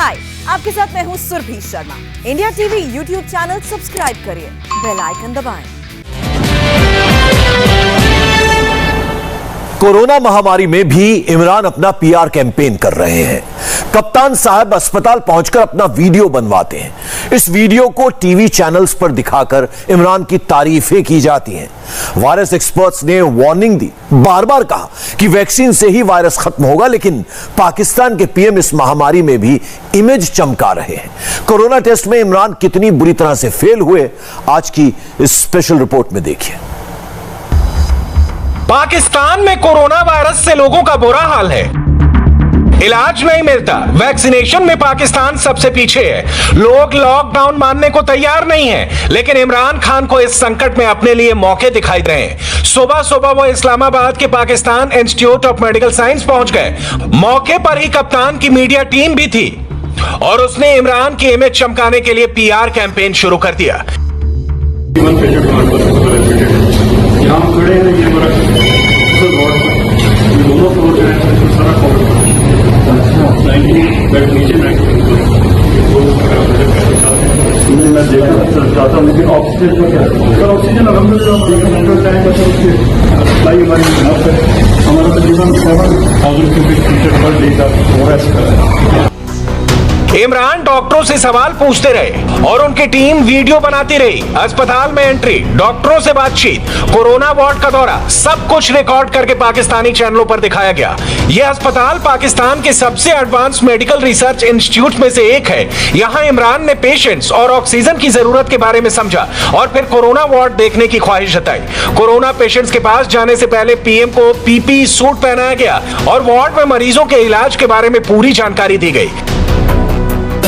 हाय, आपके साथ मैं हूँ Surabhi Sharma. India TV YouTube channel subscribe करिए, बेल आइकन दबाएं। कोरोना महामारी में भी इमरान अपना पीआर कैंपेन कर रहे हैं। कप्तान साहब अस्पताल पहुंचकर अपना वीडियो बनवाते हैं। इस वीडियो को टीवी चैनल्स पर दिखाकर इमरान की तारीफें की जाती हैं। वायरस एक्सपर्ट्स ने वार्निंग दी, बार बार कहा कि वैक्सीन से ही वायरस खत्म होगा, लेकिन पाकिस्तान के पीएम इस महामारी में भी इमेज चमका रहे हैं। कोरोना टेस्ट में इमरान कितनी बुरी तरह से फेल हुए, आज की इस स्पेशल रिपोर्ट में देखिए। पाकिस्तान में कोरोना वायरस से लोगों का बुरा हाल है। इलाज नहीं मिलता। वैक्सीनेशन में पाकिस्तान सबसे पीछे है। लोग लॉकडाउन मानने को तैयार नहीं हैं, लेकिन इमरान खान को इस संकट में अपने लिए मौके दिखाई दे रहे हैं। सुबह सुबह वो इस्लामाबाद के Pakistan institute of medical science पहुंच गए। मौके पर ही कप्तान की मीडिया टीम भी थी और उसने इमरान की इमेज चमकाने के लिए पीआर कैंपेन शुरू कर दिया। खड़े हैं, ये हमारा दोनों फ्लोर जो है सारा बेड नीचे मैं देखना चाहता हूँ, लेकिन ऑक्सीजन का क्या सर? ऑक्सीजन अलहमदुलिल्लाह सप्लाई हमारी enough है। हमारा तकरीबन 7,000 क्यूबिक मीटर पर डे का फोरेस्ट है। इमरान डॉक्टरों से सवाल पूछते रहे और उनकी टीम वीडियो बनाती रही। अस्पताल में एंट्री, डॉक्टरों से बातचीत, कोरोना वार्ड का दौरा, सब कुछ रिकॉर्ड करके पाकिस्तानी चैनलों पर दिखाया गया। यह अस्पताल पाकिस्तान के सबसे एडवांस मेडिकल रिसर्च इंस्टीट्यूट में से एक है। यहां इमरान ने पेशेंट्स और ऑक्सीजन की जरूरत के बारे में समझा और फिर कोरोना वार्ड देखने की ख्वाहिश जताई। कोरोना पेशेंट्स के पास जाने से पहले पीएम को पीपीई सूट पहनाया गया और वार्ड में मरीजों के इलाज के बारे में पूरी जानकारी दी गई।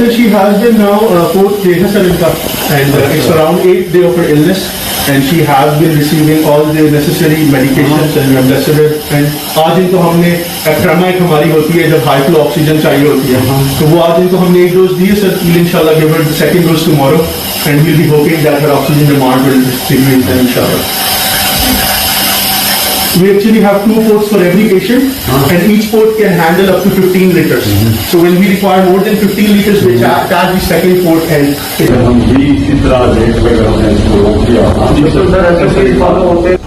She has been now fourth day है सर इनका, and it's around 8th day of her illness, and she has been receiving all the necessary medications and remdesivir, and आज इनको हमने ट्रामा एक हमारी होती है जब हाई फ्लो ऑक्सीजन चाहिए होती है, तो वो आज इनको हमने एक डोज दी है सर। इंशाल्लाह give her the second dose tomorrow, and we'll be hoping that her oxygen demand will decrease inshallah. We actually have 2 ports for every patient, and each port can handle up to 15 liters. So when we require more than 15 liters, we charge the second port and हम भी इतना rate वगैरह हमने इसको रोक दिया।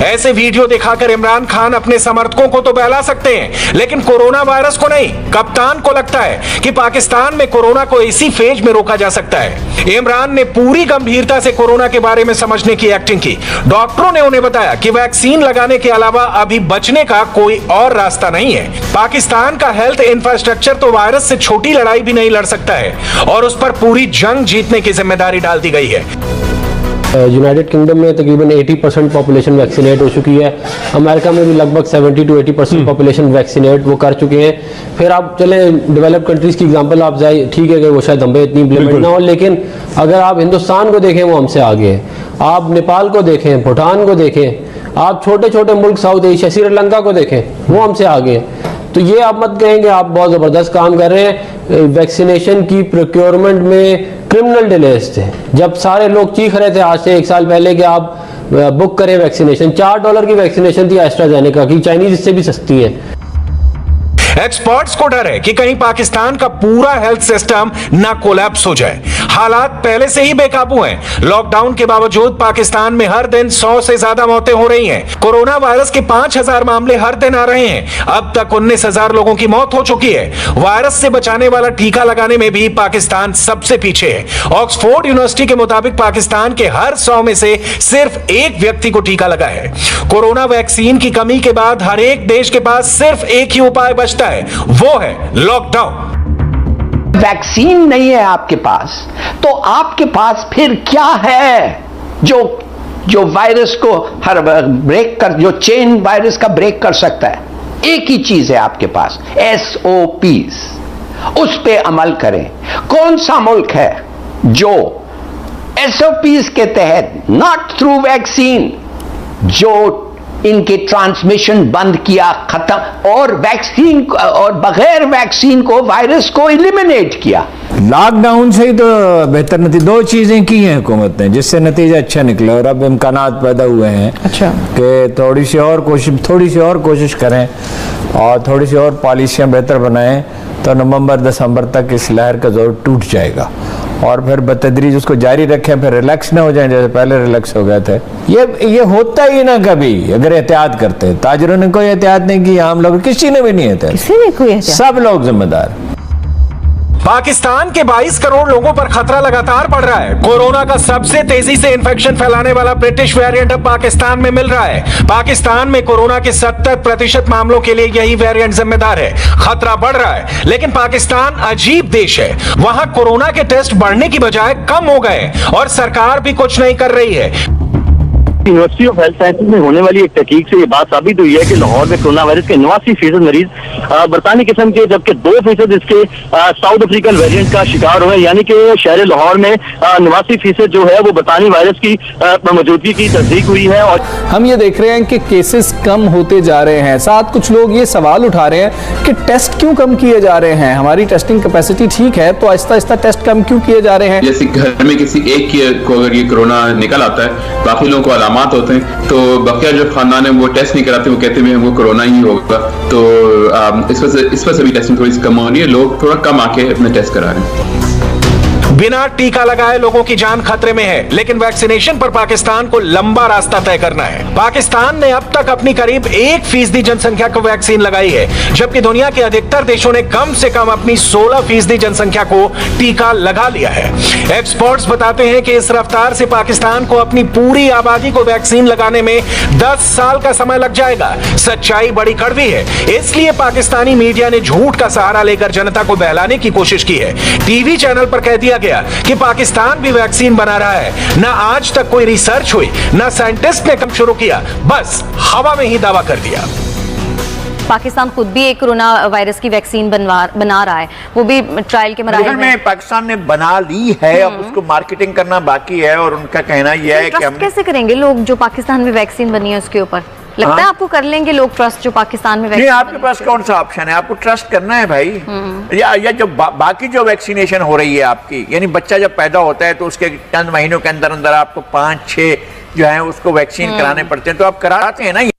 ऐसे video दिखाकर इमरान खान अपने समर्थकों को तो बहला सकते हैं, लेकिन कोरोना वायरस को नहीं। कप्तान को लगता है कि पाकिस्तान में कोरोना को इसी फेज में रोका जा सकता है। इमरान ने पूरी गंभीरता से कोरोना के बारे में समझने की एक्टिंग की। डॉक्टरों ने उन्हें बताया कि वैक्सीन लगाने के अलावा अभी बचने का कोई और रास्ता नहीं है। पाकिस्तान का हेल्थ इंफ्रास्ट्रक्चर तो वायरस से छोटी लड़ाई भी नहीं लड़ सकता है और उस पर पूरी जंग जीतने की जिम्मेदारी डाल दी गई है। यूनाइटेड किंगडम में तकरीबन 80% पॉपुलेशन वैक्सीनेट हो चुकी है। अमेरिका में भी लगभग 70 to 80% पॉपुलेशन वैक्सीनेट वो कर चुके हैं। फिर आप चले डेवलप्ड कंट्रीज की एग्जांपल आप जाए, ठीक है कि वो शायद हम पे इतनी इम्प्लीमेंट ना हो, लेकिन अगर आप हिंदुस्तान को देखें वो हमसे आगे है। आप नेपाल को देखें, भूटान को देखें, आप छोटे छोटे मुल्क साउथ एशिया श्रीलंका को देखें, वो हमसे आगे हैं। तो ये आप मत कहेंगे आप बहुत ज़बरदस्त काम कर रहे हैं। वैक्सीनेशन की प्रोक्योरमेंट में क्रिमिनल डिलेज थे। जब सारे लोग चीख रहे थे आज से 1 साल पहले कि आप बुक करें वैक्सीनेशन, $4 की वैक्सीनेशन थी एस्ट्राजेनेका की, चाइनीज इससे भी सस्ती है। एक्सपर्ट्स को डर है कि कहीं पाकिस्तान का पूरा हेल्थ सिस्टम ना कोलैप्स हो जाए। हालात पहले से ही बेकाबू हैं। लॉकडाउन के बावजूद पाकिस्तान में हर दिन 100 से ज्यादा मौतें हो रही हैं। कोरोना वायरस के 5,000 मामले हर दिन आ रहे हैं। अब तक 19,000 लोगों की मौत हो चुकी है। वायरस से बचाने वाला टीका लगाने में भी पाकिस्तान सबसे पीछे है। ऑक्सफोर्ड यूनिवर्सिटी के मुताबिक पाकिस्तान के हर 100 में से सिर्फ 1 व्यक्ति को टीका लगा है। कोरोना वैक्सीन की कमी के बाद हर एक देश के पास सिर्फ एक ही उपाय बचता है, वो है लॉकडाउन। वैक्सीन नहीं है आपके पास, तो आपके पास फिर क्या है जो वायरस को हर ब्रेक कर, जो चेन वायरस का ब्रेक कर सकता है? एक ही चीज है आपके पास, SOPs। उस पे अमल करें। कौन सा मुल्क है जो SOPs के तहत, नॉट थ्रू वैक्सीन, जो इनके ट्रांसमिशन बंद किया, खत्म, और वैक्सीन और बगैर वैक्सीन को वायरस को एलिमिनेट किया? लॉकडाउन से ही तो बेहतर नतीजे, दो चीजें की हैं हुकूमत ने जिससे नतीजा अच्छा निकला और अब इम्कानात पैदा हुए हैं। अच्छा, कि थोड़ी सी और कोशिश करें और थोड़ी सी और पॉलिसियां बेहतर बनाएं तो नवंबर दिसंबर तक इस लहर का जोर टूट जाएगा और फिर बतदरीज उसको जारी रखें, फिर रिलैक्स ना हो जाए जैसे पहले रिलैक्स हो गए थे। ये होता ही ना कभी अगर एहतियात करते। ताजरों ने कोई एहतियात नहीं की, आम लोग किसी ने भी नहीं एहतियात, सब लोग जिम्मेदार। पाकिस्तान के 22 करोड़ लोगों पर खतरा लगातार बढ़ रहा है। कोरोना का सबसे तेजी से इंफेक्शन फैलाने वाला ब्रिटिश वेरिएंट अब पाकिस्तान में मिल रहा है। पाकिस्तान में कोरोना के 70% मामलों के लिए यही वेरिएंट जिम्मेदार है। खतरा बढ़ रहा है, लेकिन पाकिस्तान अजीब देश है। वहां कोरोना के टेस्ट बढ़ने की बजाय कम हो गए और सरकार भी कुछ नहीं कर रही है। यूनिवर्सिटी ऑफ हेल्थ साइंसेज में होने वाली एक तहकीक से ये बात साबित हुई है कि लाहौर में कोरोना वायरस के 89% मरीज बरतानी किस्म के, जबकि 2% इसके साउथ अफ्रीकन वेरिएंट का शिकार हुए। यानी कि शहर लाहौर में 89% जो है वो बरतानी वायरस की मौजूदगी की तस्दीक हुई है। और हम ये देख रहे हैं कि केसेस कम होते जा रहे हैं। साथ कुछ लोग ये सवाल उठा रहे हैं कि टेस्ट क्यों कम किए जा रहे हैं, हमारी टेस्टिंग कैपेसिटी ठीक है तो आहिस्ता आहिस्ता टेस्ट कम क्यों किए जा रहे हैं। जैसे घर में किसी एक को अगर ये कोरोना निकल आता है, बाकी लोगों को अलामत होते हैं, तो बकिया जो खानदान है वो टेस्ट नहीं कराते, वो कहते हैं हमको कोरोना ही होगा। तो इस वजह से भी टेस्टिंग थोड़ी सी कम हो रही है, लोग थोड़ा कम आके अपने टेस्ट करा रहे हैं। बिना टीका लगाए लोगों की जान खतरे में है, लेकिन वैक्सीनेशन पर पाकिस्तान को लंबा रास्ता तय करना है। पाकिस्तान ने अब तक अपनी करीब 1% जनसंख्या को वैक्सीन लगाई है, जबकि दुनिया के अधिकतर देशों ने कम से कम अपनी 16% जनसंख्या को टीका लगा लिया है। एक्सपर्ट्स बताते हैं कि इस रफ्तार से पाकिस्तान को अपनी पूरी आबादी को वैक्सीन लगाने में 10 साल का समय लग जाएगा। सच्चाई बड़ी कड़वी है, इसलिए पाकिस्तानी मीडिया ने झूठ का सहारा लेकर जनता को बहलाने की कोशिश की है। टीवी चैनल पर कह दिया गया कि पाकिस्तान भी वैक्सीन बना रहा है। ना आज तक कोई रिसर्च हुई, ना साइंटिस्ट ने काम शुरू किया, बस हवा में ही दावा कर दिया। पाकिस्तान खुद भी एक कोरोना वायरस की वैक्सीन बना रहा है, वो भी ट्रायल के मराहल में। पाकिस्तान ने बना ली है, अब उसको मार्केटिंग करना बाकी है और उनका कहना यह है कि हम कैसे करेंगे लोग जो पाकिस्तान में वैक्सीन बनी है उसके ऊपर, लगता है आपको कर लेंगे लोग ट्रस्ट जो पाकिस्तान में वैक्सीन? आपके पास कौन सा ऑप्शन है, आपको ट्रस्ट करना है भाई। या जो बाकी जो वैक्सीनेशन हो रही है आपकी, यानी बच्चा जब पैदा होता है तो उसके चंद महीनों के अंदर अंदर आपको 5-6 जो है उसको वैक्सीन कराने पड़ते हैं, तो आप कराते हैं ना।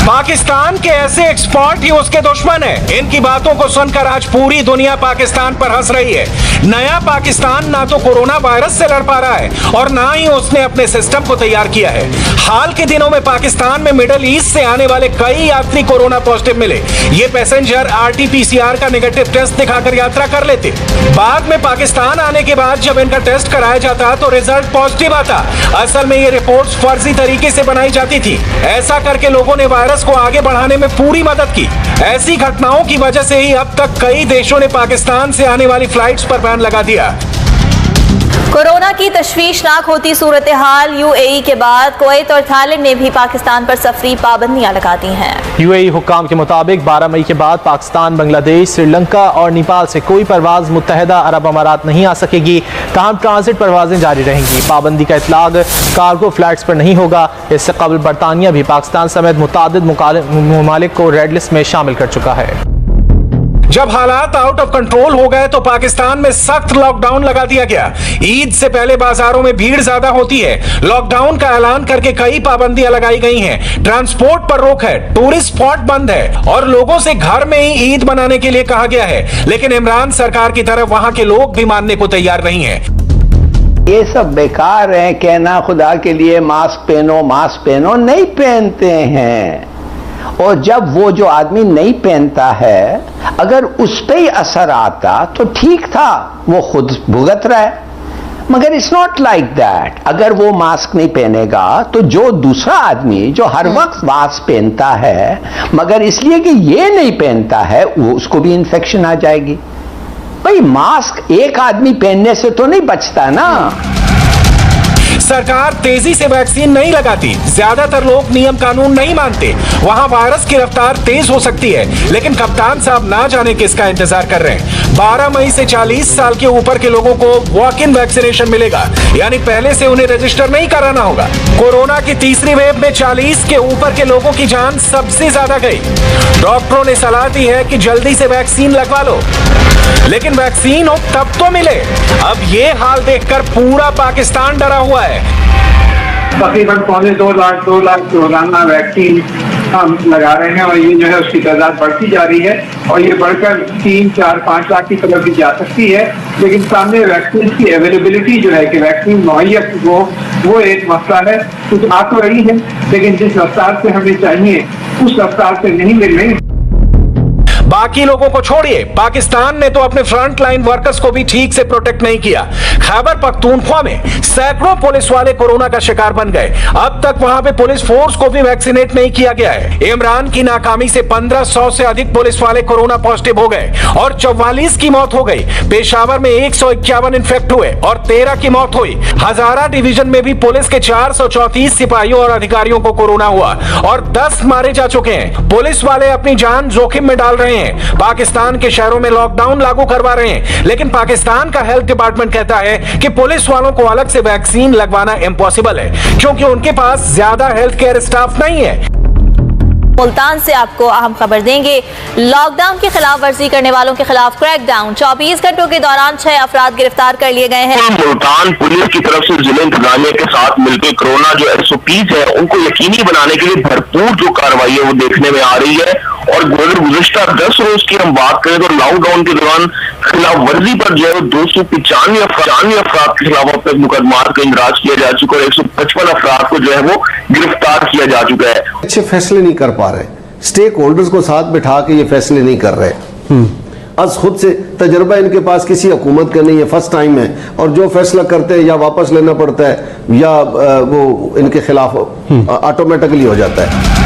पाकिस्तान के ऐसे एक्सपर्ट ही उसके दुश्मन है। इनकी बातों को सुनकर आज पूरी दुनिया पाकिस्तान पर हंस रही है। नया पाकिस्तान ना तो कोरोना वायरस से लड़ पा रहा है और ना ही उसने अपने सिस्टम को तैयार किया है। हाल के दिनों में पाकिस्तान में मिडिल ईस्ट से आने वाले कई यात्री कोरोना पॉजिटिव मिले। ये पैसेंजर RT-PCR का नेगेटिव टेस्ट दिखाकर यात्रा कर लेते। बाद में पाकिस्तान आने के बाद जब इनका टेस्ट कराया जाता तो रिजल्ट पॉजिटिव आता। असल में ये रिपोर्ट्स फर्जी तरीके से बनाई जाती थी। ऐसा करके लोगों ने वायरस को आगे बढ़ाने में पूरी मदद की। ऐसी घटनाओं की वजह से ही अब तक कई देशों ने पाकिस्तान से आने वाली फ्लाइट्स पर बैन लगा दिया। कोरोना की तशवीशनाक होती सूरत हाल, UAE के बाद कुवैत और थाईलैंड ने भी पाकिस्तान पर सफरी पाबंदियां लगा दी हैं। UAE हुक्काम के मुताबिक 12 मई के बाद पाकिस्तान, बांग्लादेश, श्रीलंका और नेपाल से कोई परवाज मुत्तहदा अरब अमारात नहीं आ सकेगी। ताहम ट्रांजिट परवाजें जारी रहेंगी। पाबंदी का इतलाक कार्गो फ्लाइट्स पर नहीं होगा। इससे कबल बरतानिया भी पाकिस्तान समेत मुतादिद ममालिक को रेड लिस्ट में शामिल कर चुका है। जब हालात आउट ऑफ कंट्रोल हो गए तो पाकिस्तान में सख्त लॉकडाउन लगा दिया गया। ईद से पहले बाजारों में भीड़ ज्यादा होती है। लॉकडाउन का ऐलान करके कई पाबंदियां लगाई गई हैं। ट्रांसपोर्ट पर रोक है, टूरिस्ट स्पॉट बंद है और लोगों से घर में ही ईद मनाने के लिए कहा गया है। लेकिन इमरान सरकार की तरफ वहां के लोग भी मानने को तैयार नहीं है। ये सब बेकार है, कहना खुदा के लिए मास्क पहनो, नहीं पहनते हैं। और जब वो जो आदमी नहीं पहनता है, अगर उस पे ही असर आता तो ठीक था, वो खुद भुगत रहा है। मगर इट्स नॉट लाइक दैट। अगर वो मास्क नहीं पहनेगा तो जो दूसरा आदमी जो हर वक्त मास्क पहनता है मगर इसलिए कि ये नहीं पहनता है, वो उसको भी इन्फेक्शन आ जाएगी। भाई मास्क एक आदमी पहनने से तो नहीं बचता ना। सरकार तेजी से वैक्सीन नहीं लगाती, ज्यादातर लोग नियम कानून नहीं मानते, वहां वायरस की रफ्तार तेज हो सकती है। लेकिन कप्तान साहब ना जाने किसका इंतजार कर रहे हैं। 12 मई से 40 साल के ऊपर के लोगों को वॉक इन वैक्सीनेशन मिलेगा, यानी पहले से उन्हें रजिस्टर नहीं कराना होगा। कोरोना की तीसरी वेव में 40 के ऊपर के लोगों की जान सबसे ज्यादा गई। डॉक्टरों ने सलाह दी है कि जल्दी से वैक्सीन लगवा लो, लेकिन वैक्सीन हो तब तो मिले। अब ये हाल देखकर पूरा पाकिस्तान डरा हुआ है। तकरीबन 2.25 लाख रोजाना वैक्सीन हम लगा रहे हैं और ये जो है उसकी तादाद बढ़ती जा रही है और ये बढ़कर 3, 4, 5 लाख की तरफ भी जा सकती है। लेकिन सामने वैक्सीन की अवेलेबिलिटी जो है कि वैक्सीन मुहैया वो एक मसला है। कुछ आ तो रही है लेकिन जिस रफ्तार से हमें चाहिए उस रफ्तार से नहीं मिल रही। बाकी लोगों को छोड़िए, पाकिस्तान ने तो अपने फ्रंट लाइन वर्कर्स को भी ठीक से प्रोटेक्ट नहीं किया। खैबर पख्तूनख्वा में सैकड़ों पुलिस वाले कोरोना का शिकार बन गए। अब तक वहां पे पुलिस फोर्स को भी वैक्सीनेट नहीं किया गया है। इमरान की नाकामी से 1500 से अधिक पुलिस वाले कोरोना पॉजिटिव हो गए और 44 की मौत हो गई। पेशावर में 151 इन्फेक्ट हुए और 13 की मौत हुई। हजारा डिवीजन में भी पुलिस के 434 सिपाहियों और अधिकारियों को कोरोना हुआ और 10 मारे जा चुके हैं। पुलिस वाले अपनी जान जोखिम में डाल रहे हैं। पाकिस्तान के शहरों में लॉकडाउन लागू करवा रहे हैं, लेकिन पाकिस्तान का हेल्थ डिपार्टमेंट कहता है कि पुलिस वालों को अलग से वैक्सीन लगवाना इम्पॉसिबल है क्योंकि उनके पास ज्यादा हेल्थ केयर स्टाफ नहीं है। मुल्तान से आपको अहम खबर देंगे। लॉकडाउन की खिलाफ वर्जी करने वालों के खिलाफ क्रैकडाउन। 24 घंटों के दौरान 6 अफराद गिरफ्तार कर लिए गए हैं। मुल्तान पुलिस की तरफ से जिला इंतजामिया के साथ मिलकर कोरोना जो SOPs है उनको यकीनी बनाने के लिए भरपूर जो कार्रवाई है वो देखने में आ रही है। और गुज़श्ता 10 रोज की हम बात करें तो लॉकडाउन के दौरान खिलाफ वर्जी पर जो है 295 अफराद के खिलाफ अब तक मुकदमा का इंदराज किया जा चुका है। 155 अफराद को जो है वो गिरफ्तार किया जा चुका है। अच्छे फैसले नहीं कर पा रहे, स्टेक होल्डर्स को साथ बिठा के ये फैसले नहीं कर रहे। आज खुद से तजर्बा इनके पास किसी हुकूमत का नहीं है, फर्स्ट टाइम है और जो फैसला करते हैं या वापस लेना पड़ता है या वो इनके खिलाफ ऑटोमेटिकली हो जाता है।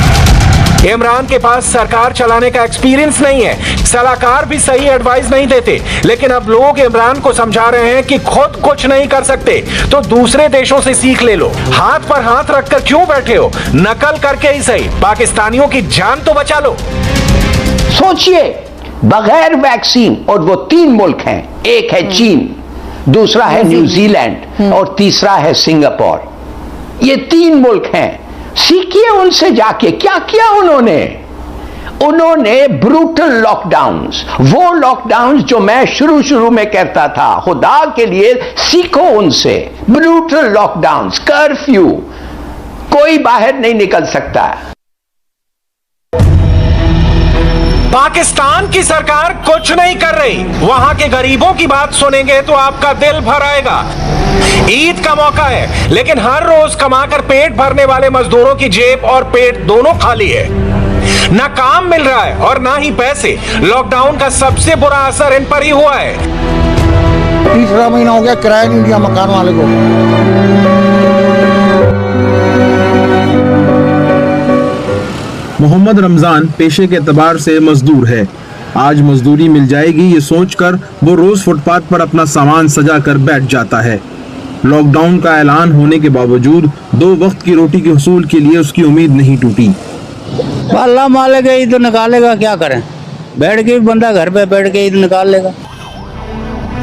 इमरान के पास सरकार चलाने का एक्सपीरियंस नहीं है, सलाहकार भी सही एडवाइस नहीं देते। लेकिन अब लोग इमरान को समझा रहे हैं कि खुद कुछ नहीं कर सकते तो दूसरे देशों से सीख ले लो। हाथ पर हाथ रखकर क्यों बैठे हो, नकल करके ही सही पाकिस्तानियों की जान तो बचा लो। सोचिए, बगैर वैक्सीन, और वो 3 मुल्क हैं, एक है चीन, दूसरा है न्यूजीलैंड और तीसरा है सिंगापुर। ये 3 मुल्क हैं। सीखिए उनसे जाके क्या किया उन्होंने ब्रूटल लॉकडाउन्स, वो लॉकडाउन्स जो मैं शुरू में कहता था, खुदा के लिए सीखो उनसे। ब्रूटल लॉकडाउन्स, कर्फ्यू, कोई बाहर नहीं निकल सकता। पाकिस्तान की सरकार कुछ नहीं कर रही। वहां के गरीबों की बात सुनेंगे तो आपका दिल भर आएगा। ईद का मौका है लेकिन हर रोज कमाकर पेट भरने वाले मजदूरों की जेब और पेट दोनों खाली है। ना काम मिल रहा है और ना ही पैसे। लॉकडाउन का सबसे बुरा असर इन पर ही हुआ है। तीसरा महीना हो गया, किराया नहीं दिया मकान वाले को। मोहम्मद रमजान पेशे के एतबार से मजदूर है। आज मजदूरी मिल जाएगी ये सोचकर वो रोज फुटपाथ पर अपना सामान सजा कर बैठ जाता है। लॉकडाउन का ऐलान होने के बावजूद 2 वक्त की रोटी के हुसूल के लिए उसकी उम्मीद नहीं टूटी। अल्लाह मालेगा, ईद तो निकालेगा, क्या करें, बैठ के बंदा घर पे बैठ के ईद निकाल लेगा।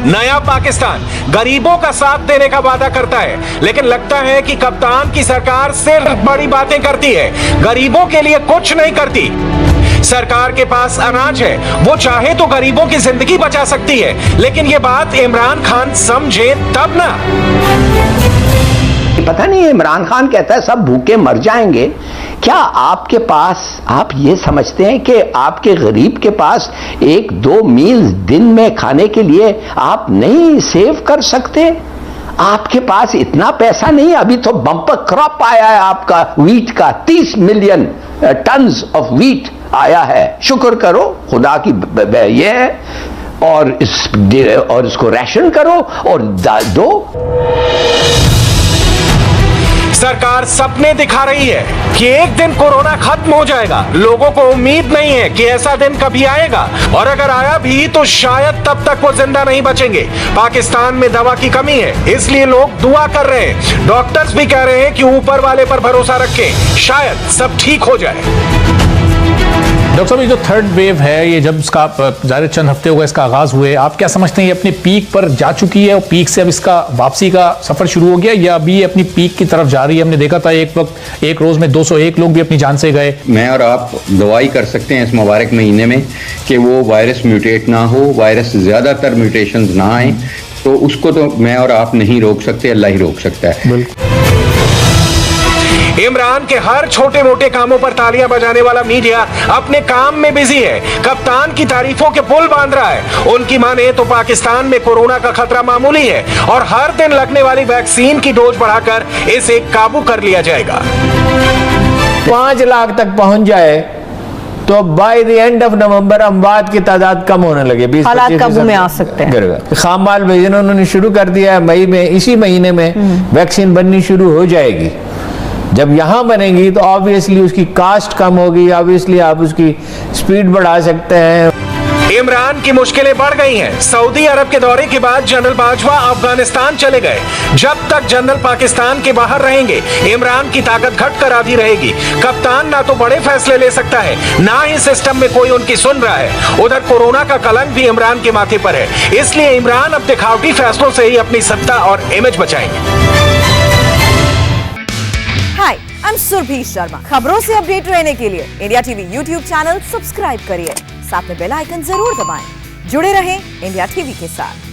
नया पाकिस्तान गरीबों का साथ देने का वादा करता है, लेकिन लगता है कि कप्तान की सरकार सिर्फ बड़ी बातें करती है, गरीबों के लिए कुछ नहीं करती। सरकार के पास अनाज है, वो चाहे तो गरीबों की जिंदगी बचा सकती है, लेकिन ये बात इमरान खान समझे तब ना। पता नहीं, इमरान खान कहता है सब भूखे मर जाएंगे। क्या आपके पास, आप ये समझते हैं कि आपके गरीब के पास 1-2 मील दिन में खाने के लिए आप नहीं सेव कर सकते? आपके पास इतना पैसा नहीं। अभी तो बम्पर क्रॉप आया है आपका व्हीट का, 30 मिलियन टन्स ऑफ व्हीट आया है। शुक्र करो, खुदा की ये है। और इसको राशन करो और दो। सरकार सपने दिखा रही है कि एक दिन कोरोना खत्म हो जाएगा। लोगों को उम्मीद नहीं है कि ऐसा दिन कभी आएगा, और अगर आया भी तो शायद तब तक वो जिंदा नहीं बचेंगे। पाकिस्तान में दवा की कमी है, इसलिए लोग दुआ कर रहे हैं। डॉक्टर्स भी कह रहे हैं कि ऊपर वाले पर भरोसा रखें, शायद सब ठीक हो जाए। डॉक्टर साहब, ये जो थर्ड वेव है, ये जब इसका ज़ाहिर चंद हफ्ते हो गए इसका आगाज़ हुए, आप क्या समझते हैं ये अपने पीक पर जा चुकी है और पीक से अब इसका वापसी का सफ़र शुरू हो गया, या अभी ये अपनी पीक की तरफ जा रही है? हमने देखा था एक वक्त एक रोज़ में 201 लोग भी अपनी जान से गए। मैं और आप दुआई कर सकते हैं इस मुबारक महीने में कि वो वायरस म्यूटेट ना हो, वायरस ज़्यादातर म्यूटेशंस ना आए, तो उसको तो मैं और आप नहीं रोक सकते, अल्लाह ही रोक सकता है। इमरान के हर छोटे मोटे कामों पर तालियां बजाने वाला मीडिया अपने काम में बिजी है। कप्तान की तारीफों के पुल बांध रहा है। उनकी माने तो पाकिस्तान में कोरोना का खतरा मामूली है और हर दिन लगने वाली वैक्सीन की डोज बढ़ाकर इसे काबू कर लिया जाएगा। 5 लाख तक पहुंच जाए तो by the end of November अमवात की तादाद कम होने लगे। 20-25 हालात काबू में आ सकते हैं। खाम माल भेजना उन्होंने शुरू कर दिया है। मई में, इसी महीने में वैक्सीन बननी शुरू हो जाएगी। जब यहां बनेगी तो ऑब्वियसली उसकी कास्ट कम होगी, ऑब्वियसली आप उसकी स्पीड बढ़ा सकते हैं। इमरान की मुश्किलें बढ़ गई हैं। सऊदी अरब के दौरे के बाद जनरल बाजवा अफगानिस्तान चले गए। जब तक जनरल पाकिस्तान के बाहर रहेंगे, इमरान की ताकत घट कर आधी रहेगी। कप्तान ना तो बड़े फैसले ले सकता है, ना ही सिस्टम में कोई उनकी सुन रहा है। उधर कोरोना का कलंक भी इमरान के माथे पर है, इसलिए इमरान अब दिखावटी फैसलों से ही अपनी सत्ता और इमेज बचाएंगे। हाय, आई एम सुरभि शर्मा। खबरों से अपडेट रहने के लिए India TV YouTube channel subscribe करिए, साथ में बेल आइकन जरूर दबाएं। जुड़े रहें इंडिया टीवी के साथ।